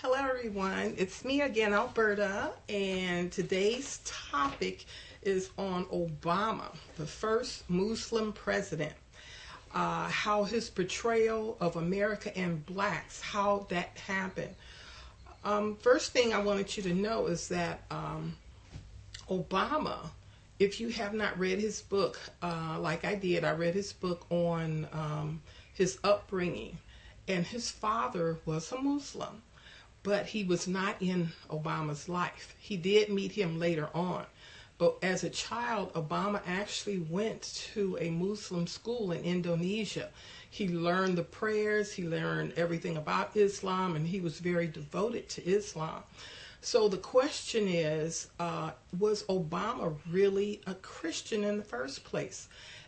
Hello everyone, it's me again, Alberta, and today's topic is on Obama, the first Muslim president, how his betrayal of America and blacks, how that happened. First thing I wanted you to know is that Obama, if you have not read his book, like I did, I read his book on his upbringing, and his father was a Muslim. But he was not in Obama's life. He did meet him later on. But as a child, Obama actually went to a Muslim school in Indonesia. He learned the prayers, he learned everything about Islam, and he was very devoted to Islam. So the question is, was Obama really a Christian in the first place?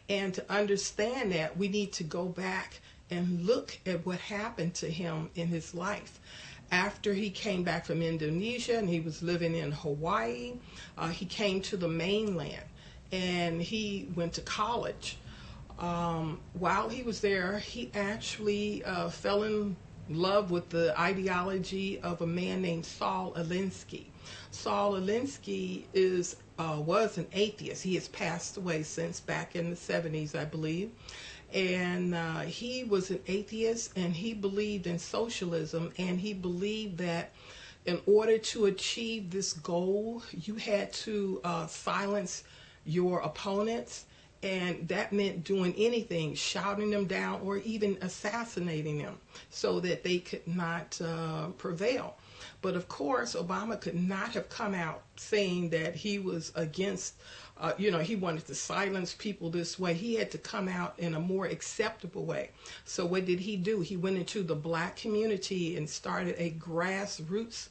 And to understand that, we need to go back and look at what happened to him in his life. After he came back from Indonesia and he was living in Hawaii, he came to the mainland and he went to college. While he was there, he actually fell in love with the ideology of a man named Saul Alinsky. Saul Alinsky was an atheist. He has passed away since back in the 70s, I believe. And he was an atheist, and he believed in socialism, and he believed that in order to achieve this goal, you had to silence your opponents, and that meant doing anything, shouting them down or even assassinating them so that they could not prevail. But of course, Obama could not have come out saying that he was against he wanted to silence people this way. He had to come out in a more acceptable way. So what did he do? He went into the black community and started a grassroots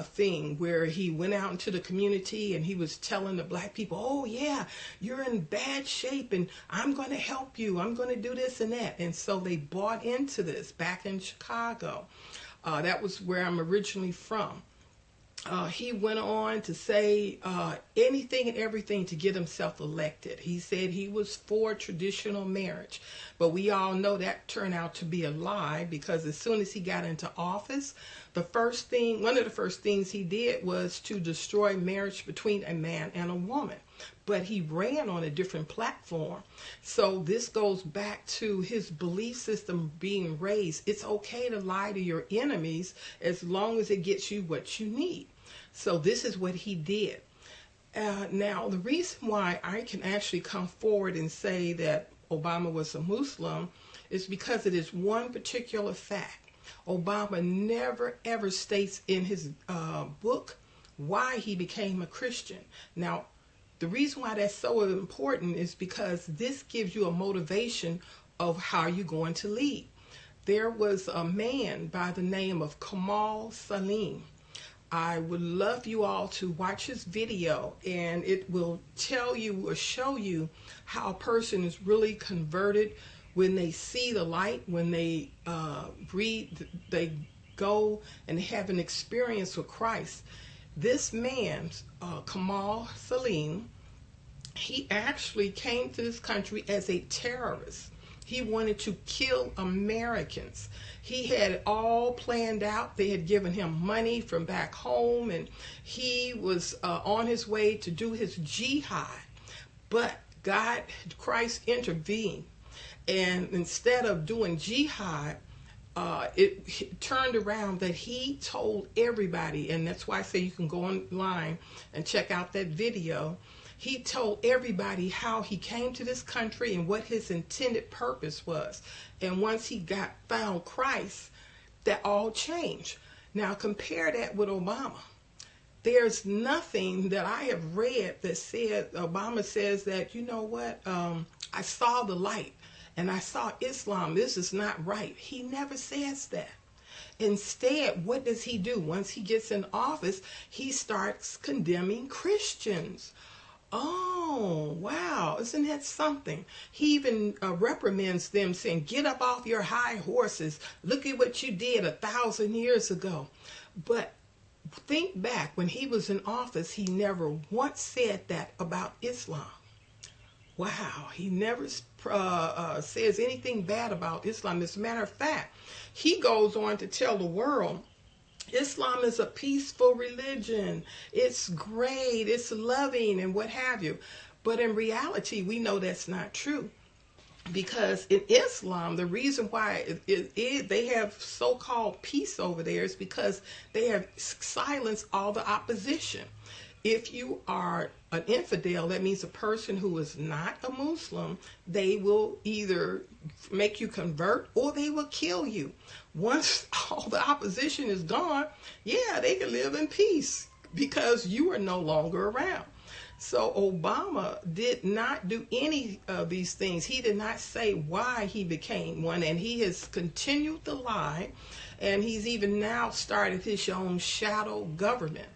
thing where he went out into the community and he was telling the black people, oh yeah, you're in bad shape and I'm going to help you. I'm going to do this and that. And so they bought into this back in Chicago. That was where I'm originally from. He went on to say anything and everything to get himself elected. He said he was for traditional marriage, but we all know that turned out to be a lie, because as soon as he got into office, one of the first things he did was to destroy marriage between a man and a woman. But he ran on a different platform. So this goes back to his belief system being raised. It's okay to lie to your enemies as long as it gets you what you need. So this is what he did. Now, the reason why I can actually come forward and say that Obama was a Muslim is because it is one particular fact. Obama never ever states in his book why he became a Christian. Now, the reason why that's so important is because this gives you a motivation of how you're going to lead. There was a man by the name of Kamal Saleem. I would love you all to watch his video, and it will tell you or show you how a person is really converted when they see the light, when they they go and have an experience with Christ. This man, Kamal Saleem, he actually came to this country as a terrorist. He wanted to kill Americans. He had it all planned out. They had given him money from back home, and he was on his way to do his jihad. But Christ intervened, and instead of doing jihad, it turned around that he told everybody, and that's why I say you can go online and check out that video. He told everybody how he came to this country and what his intended purpose was. And once he found Christ, that all changed. Now compare that with Obama. There's nothing that I have read that said, Obama says that, you know what, I saw the light and I saw Islam. This is not right. He never says that. Instead, what does he do? Once he gets in office, he starts condemning Christians. Oh, wow, isn't that something? He even reprimands them, saying, get up off your high horses. Look at what you did 1,000 years ago. But think back, when he was in office, he never once said that about Islam. Wow, he never says anything bad about Islam. As a matter of fact, he goes on to tell the world Islam is a peaceful religion. It's great. It's loving and what have you. But in reality, we know that's not true. Because in Islam, the reason why they have so-called peace over there is because they have silenced all the opposition. If you are an infidel, that means a person who is not a Muslim, they will either make you convert or they will kill you. Once all the opposition is gone, yeah, they can live in peace because you are no longer around. So Obama did not do any of these things. He did not say why he became one, and he has continued the lie, and he's even now started his own shadow government.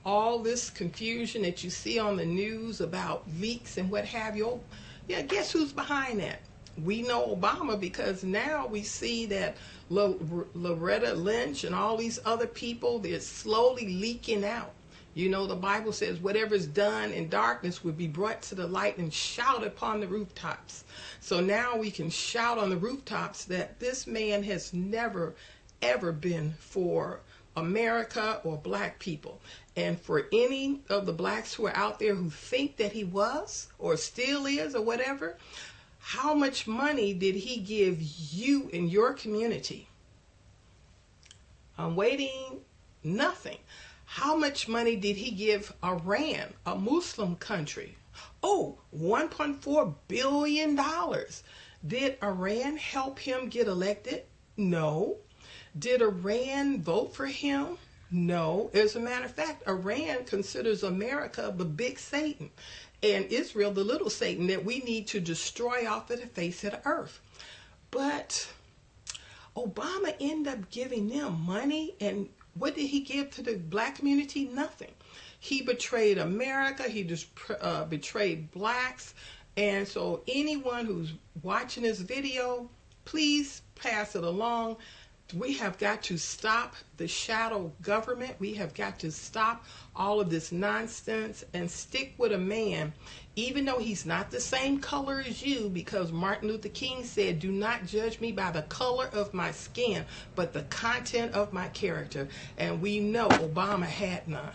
All this confusion that you see on the news about leaks and what have you, yeah, guess who's behind that? We know Obama, because now we see that Loretta Lynch and all these other people, they're slowly leaking out. You know, the Bible says whatever is done in darkness will be brought to the light and shout upon the rooftops. So now we can shout on the rooftops that this man has never, ever been for America or black people. And for any of the blacks who are out there who think that he was or still is or whatever, how much money did he give you in your community? I'm waiting, nothing. How much money did he give Iran, a Muslim country? Oh, $1.4 billion. Did Iran help him get elected? No. Did Iran vote for him? No. As a matter of fact, Iran considers America the big Satan and Israel the little Satan that we need to destroy off of the face of the earth. But Obama ended up giving them money, and what did he give to the black community? Nothing. He betrayed America. He just betrayed blacks. And so anyone who's watching this video, please pass it along. We have got to stop the shadow government. We have got to stop all of this nonsense and stick with a man, even though he's not the same color as you, because Martin Luther King said, do not judge me by the color of my skin, but the content of my character. And we know Obama had none.